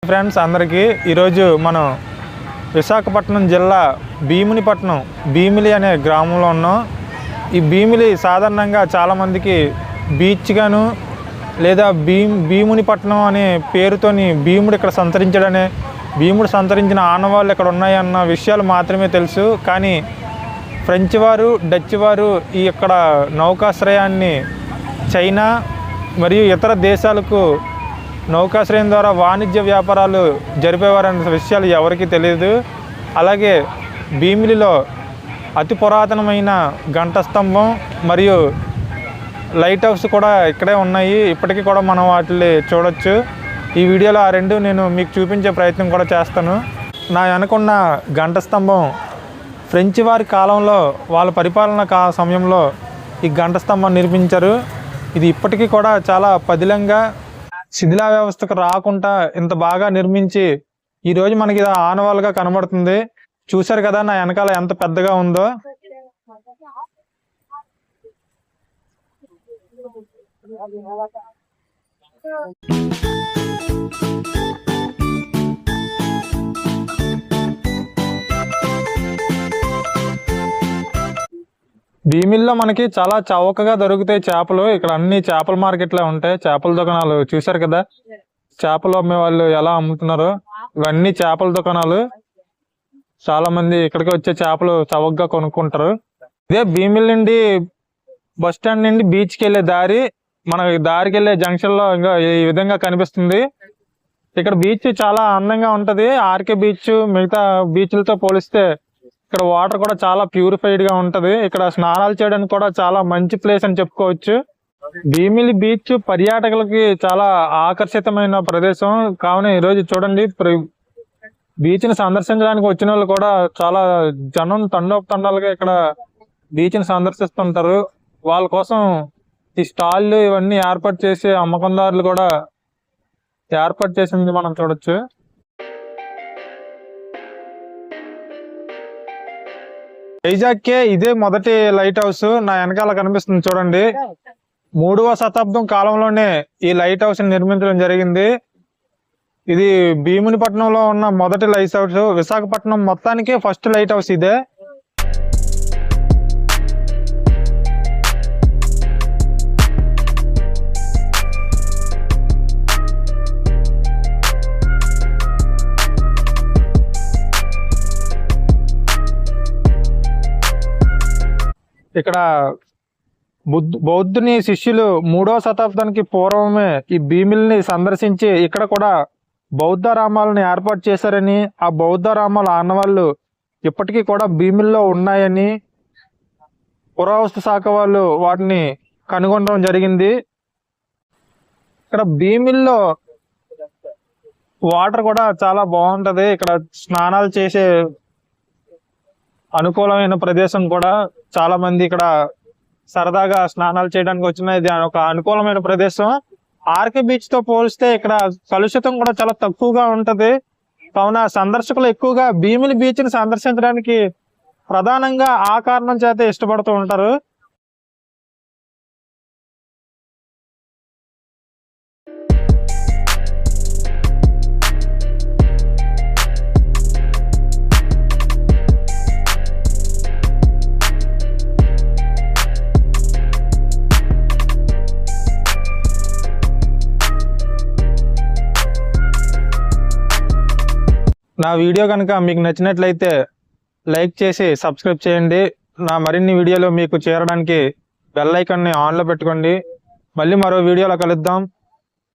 Friends అందరికీ ఈరోజు మనం విశాఖపట్నం జిల్లా భీమునిపట్నం భీమిలి అనే గ్రామంలో ఉన్నాం. ఈ భీమిలి సాధారణంగా చాలామందికి బీచ్ గాను లేదా భీమునిపట్నం అనే పేరుతోని భీముడు ఇక్కడ సంతరించడనే భీముడు సంతరించిన ఆనవాళ్ళు ఇక్కడ ఉన్నాయన్న విషయాలు మాత్రమే తెలుసు. కానీ ఫ్రెంచ్ వారు డచ్ వారు ఈ ఇక్కడ నౌకాశ్రయాన్ని చైనా మరియు ఇతర దేశాలకు నౌకాశ్రయం ద్వారా వాణిజ్య వ్యాపారాలు జరిపేవారనే విషయాలు ఎవరికీ తెలియదు. అలాగే భీమిలిలో అతి పురాతనమైన గంట స్తంభం మరియు లైట్ హౌస్ కూడా ఇక్కడే ఉన్నాయి. ఇప్పటికీ కూడా మనం వాటిని చూడొచ్చు. ఈ వీడియోలో ఆ రెండు నేను మీకు చూపించే ప్రయత్నం కూడా చేస్తాను. నా వెనకున్న గంట స్తంభం ఫ్రెంచ్ వారి కాలంలో వాళ్ళ పరిపాలన సమయంలో ఈ గంట స్తంభం నిర్మించారు. ఇది ఇప్పటికీ కూడా చాలా పదిలంగా శిథిలా వ్యవస్థకు రాకుండా ఇంత బాగా నిర్మించి ఈరోజు మనకి ఇది ఆనవాళ్ళుగా కనబడుతుంది. చూశారు కదా నా వెనకాల ఎంత పెద్దగా ఉందో. భీమిల్లో మనకి చాలా చౌకగా దొరుకుతాయి చేపలు. ఇక్కడ అన్ని చేపల మార్కెట్లే ఉంటాయి, చేపల దుకాణాలు. చూశారు కదా చేపలు అమ్మే వాళ్ళు ఎలా అమ్ముతున్నారో. ఇవన్నీ చేపల దుకాణాలు. చాలా మంది ఇక్కడికి వచ్చే చేపలు చౌకగా కొనుక్కుంటారు. ఇదే భీమిలి నుండి బస్ స్టాండ్ నుండి బీచ్కి వెళ్ళే దారి. మన దారికి వెళ్ళే జంక్షన్ లో ఇంకా ఈ విధంగా కనిపిస్తుంది. ఇక్కడ బీచ్ చాలా అందంగా ఉంటది. ఆర్కే బీచ్ మిగతా బీచ్లతో పోలిస్తే ఇక్కడ వాటర్ కూడా చాలా ప్యూరిఫైడ్ గా ఉంటది. ఇక్కడ స్నానాలు చేయడానికి కూడా చాలా మంచి ప్లేస్ అని చెప్పుకోవచ్చు. భీమిలి బీచ్ పర్యాటకులకి చాలా ఆకర్షితమైన ప్రదేశం. కావున ఈరోజు చూడండి బీచ్ ని సందర్శించడానికి వచ్చిన వాళ్ళు కూడా చాలా జనం తండోపతండాలుగా ఇక్కడ బీచ్ ని సందర్శిస్తుంటారు. వాళ్ళ కోసం ఈ స్టాళ్ళు ఇవన్నీ ఏర్పాటు చేసి అమ్మకందారులు కూడా ఏర్పాటు చేసింది మనం చూడొచ్చు. వైజాగ్కే ఇదే మొదటి లైట్ హౌస్. నా వెనకాల కనిపిస్తుంది చూడండి. 3వ శతాబ్దం కాలంలోనే ఈ లైట్ హౌస్ నిర్మించడం జరిగింది. ఇది భీమునిపట్నంలో ఉన్న మొదటి లైట్ హౌస్. విశాఖపట్నం మొత్తానికే ఫస్ట్ లైట్ హౌస్ ఇదే. ఇక్కడ బౌద్ధుని శిష్యులు 3వ శతాబ్దానికి పూర్వమే ఈ భీమిలిని సందర్శించి ఇక్కడ కూడా బౌద్ధ రామాలను ఏర్పాటు చేశారని, ఆ బౌద్ధ రామాల ఆనవాళ్ళు ఇప్పటికీ కూడా భీమిలిలో ఉన్నాయని పురావస్తు శాఖ వాళ్ళు వాటిని కనుగొనడం జరిగింది. ఇక్కడ భీమిలిలో వాటర్ కూడా చాలా బాగుంటది. ఇక్కడ స్నానాలు చేసే అనుకూలమైన ప్రదేశం కూడా. చాలా మంది ఇక్కడ సరదాగా స్నానాలు చేయడానికి వచ్చిన ఇది ఒక అనుకూలమైన ప్రదేశం. ఆర్కే బీచ్ తో పోలిస్తే ఇక్కడ కలుషితం కూడా చాలా తక్కువగా ఉంటది. కావున సందర్శకులు ఎక్కువగా భీమిలి బీచ్ ని సందర్శించడానికి ప్రధానంగా ఆ కారణం చేత ఇష్టపడుతూ ఉంటారు. నా వీడియో కనుక మీకు నచ్చినట్లయితే లైక్ చేసి సబ్స్క్రైబ్ చేయండి. నా మరిన్ని వీడియోలు మీకు చేరడానికి బెల్ ఐకాన్ని ఆన్లో పెట్టుకోండి. మళ్ళీ మరో వీడియోలో కలుద్దాం.